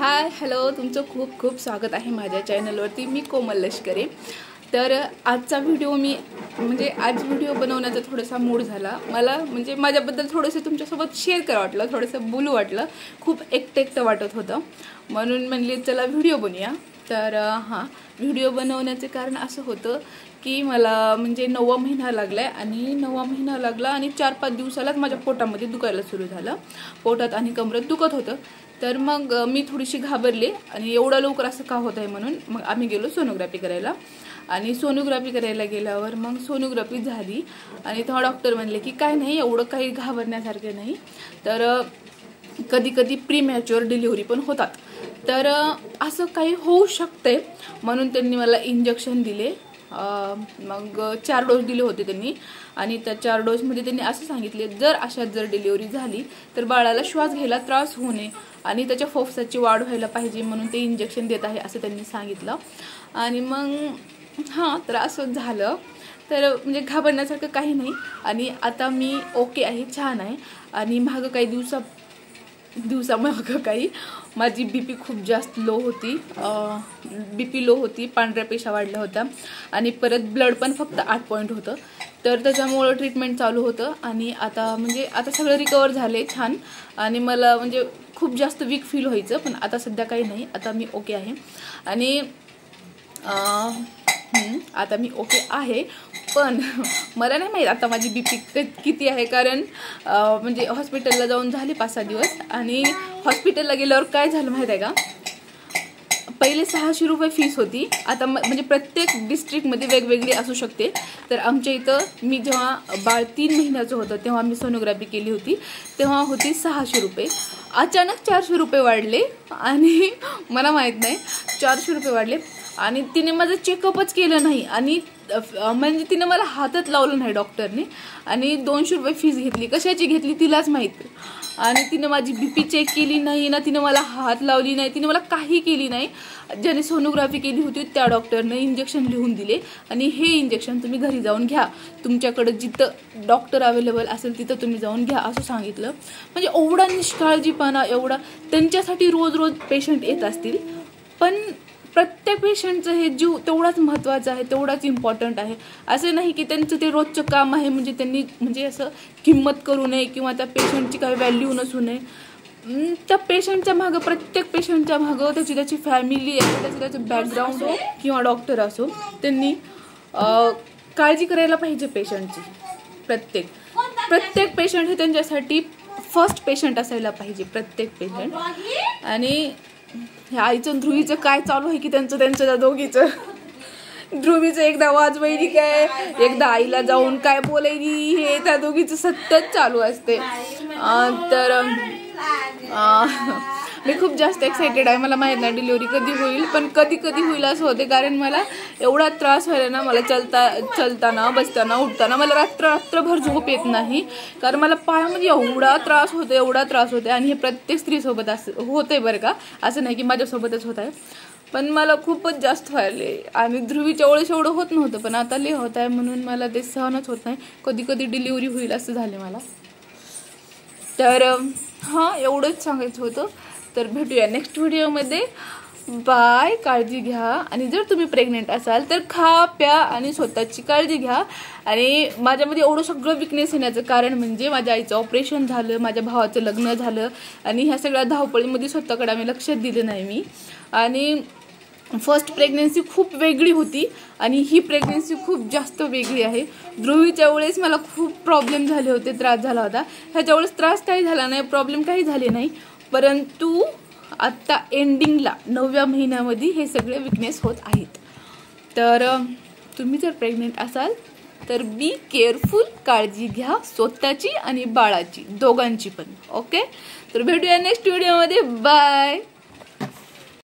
Hi hello, तुमचं खूप खूप स्वागत आहे माझ्या चॅनलवरती। मी कोमल लष्करे। तर आजचा व्हिडिओ आज व्हिडिओ बनवण्याचा थोडासा मूड झाला मला, म्हणजे माझ्याबद्दल थोडंसं तुमच्यासोबत शेअर करा वाटलं, थोडंसं बोलू वाटलं, खूप एकटं वाटत होतं, म्हणून म्हणले चला व्हिडिओ बनवूया। तर व्हिडिओ बनवण्याचे कारण असं होतं की मला म्हणजे 9वा महिना लागलाय आणि 9वा महिना लागला आणि 4-5 दिवसालाच माझ्या पोटामध्ये दुखायला सुरू झालं, पोटात आणि कमरेत दुखत होतं। तर मग मी थोडीशी घाबरले आणि एवढं लवकर असं का होत आहे म्हणून मग आम्ही गेलो सोनोग्राफी करायला। आणि सोनोग्राफी करायला गेल्यावर मग सोनोग्राफी झाली आणि तेव्हा डॉक्टर म्हणले की काय नाही, एवढं काही घाबरण्यासारखे नाही, तर कधी कधी प्रीमॅच्युअर डिलिव्हरी पण होतात, तर असं काही होऊ शकते म्हणून त्यांनी मला इंजेक्शन दिले। मग 4 डोस दिले होते त्यांनी आणि त्या 4 डोसमध्ये त्यांनी असं सांगितले जर अशात जर डिलिव्हरी झाली तर बाळाला श्वास घ्यायला त्रास होऊ नये आणि त्याच्या फोफसाची वाढ व्हायला पाहिजे म्हणून ते इंजेक्शन देत आहे असं त्यांनी सांगितलं। आणि मग तर असं झालं, तर म्हणजे घाबरण्यासारखं काही नाही आणि आता मी ओके आहे, छान आहे। आणि मागं काही दिवसामागं काही माझी बीपी खूप जास्त लो होती, बीपी लो होती, पांढऱ्या पेशा वाढल्या होत्या आणि परत ब्लड पण फक्त 8 पॉइंट होतं, तर त्याच्यामुळे ट्रीटमेंट चालू होतं आणि आता सगळं रिकवर झाले छान। आणि मला म्हणजे खूप जास्त वीक फील व्हायचं, पण आता सध्या काही नाही, आता मी ओके आहे। आणि आता मी ओके आहे, पण मला नाही माहीत आता माझी बीपी किती आहे, कारण म्हणजे हॉस्पिटलला जाऊन झाले 5-6 दिवस आणि हॉस्पिटलला गेल्यावर काय झालं माहीत आहे का, पहिले 600 रुपये फीस होती, आता म्हणजे प्रत्येक डिस्ट्रिक्टमध्ये वेगवेगळी असू शकते। तर आमच्या इथं मी जेव्हा बाळ 3 महिन्याचं होतं तेव्हा मी सोनोग्राफी केली होती, तेव्हा होती 600 रुपये, अचानक 400 रुपये वाढले आणि मला माहीत नाही 400 रुपये वाढले आणि तिने माझं चेकअपच केलं नाही आणि म्हणजे तिने मला हातच लावलं नाही डॉक्टरने आणि 200 रुपये फीस घेतली, कशाची घेतली तिलाच माहीत। आणि तिने माझी बीपी चेक केली नाही ना, तिने मला हात लावली नाही, तिने मला काही केली नाही। ज्याने सोनोग्राफी केली होती त्या डॉक्टरने इंजेक्शन लिहून दिले आणि हे इंजेक्शन तुम्ही घरी जाऊन घ्या, तुमच्याकडे जिथं डॉक्टर अवेलेबल असेल तिथं तुम्ही जाऊन घ्या असं सांगितलं। म्हणजे एवढा निष्काळजीपणा, एवढा त्यांच्यासाठी रोज रोज पेशंट येत असतील, पण प्रत्येक पेशंटचं हे जीव तेवढाच महत्त्वाचा आहे, तेवढाच इम्पॉर्टंट आहे। असं नाही की त्यांचं ते रोजचं काम आहे म्हणजे त्यांनी म्हणजे असं किंमत करू नये किंवा त्या पेशंटची काही व्हॅल्यू नसू नये। त्या पेशंटच्या मागं, प्रत्येक पेशंटच्या मागं त्याची फॅमिली आहे, त्याचं बॅकग्राऊंड हो किंवा डॉक्टर असो, त्यांनी काळजी करायला पाहिजे पेशंटची। प्रत्येक पेशंट हे त्यांच्यासाठी फर्स्ट पेशंट असायला पाहिजे, प्रत्येक पेशंट। आणि आईचं ध्रुवीचं काय चालू आहे की त्यांचं त्या दोघीचं, ध्रुवीचं एकदा वाजवायली काय, एकदा आईला जाऊन काय बोलायली, हे त्या दोघीचं सतत चालू असते। तर मी खूप जास्त एक्साइटेड आहे, मला माहित नाही डिलिव्हरी कधी होईल, पण कधी होईल असं होते, कारण मला एवढा त्रास व्हायला ना, मला चलताना बसताना उठताना मला रात्रभर झोप येत नाही, कारण मला पायामध्ये एवढा त्रास होते आणि हे प्रत्येक स्त्रीसोबत असं होतंय बरं का, असं नाही की माझ्यासोबतच होत आहे, पण मला खूपच जास्त व्हायले। आणि ध्रुवीच्या वेळेस एवढं होत नव्हतं, पण आता लय होत आहे म्हणून मला ते सहनच होत नाही, कधी डिलिव्हरी होईल असं झाले मला। तर एवढंच सांगायचं होतं, तर भेटूया नेक्स्ट व्हिडिओमध्ये, बाय, काळजी घ्या। आणि जर तुम्ही प्रेग्नेंट असाल तर खा प्या आणि स्वतःची काळजी घ्या। आणि माझ्यामध्ये एवढं सगळं विकनेस येण्याचं कारण म्हणजे माझ्या आईचं ऑपरेशन झालं, माझ्या भावाचं लग्न झालं आणि ह्या सगळ्या धावपळीमध्ये स्वतःकडे आम्ही लक्ष दिलं नाही मी। आणि फर्स्ट प्रेग्नेन्सी खूप वेगळी होती आणि ही प्रेग्नेन्सी खूप जास्त वेगळी आहे। ध्रुवीच्या वेळेस मला खूप प्रॉब्लेम झाले होते, त्रास झाला होता, ह्याच्या वेळेस त्रास काही झाला नाही, प्रॉब्लेम काही झाले नाही, परंतु आता एंडिंगला 9व्या महिन्यामध्ये हे सगळे विकनेस होत आहेत। तर तुम्ही जर प्रेग्नेंट असाल तर बी केअरफुल, काळजी घ्या स्वतःची आणि बाळाची, दोघांची पण। ओके, तर भेटूया नेक्स्ट व्हिडिओमध्ये, बाय।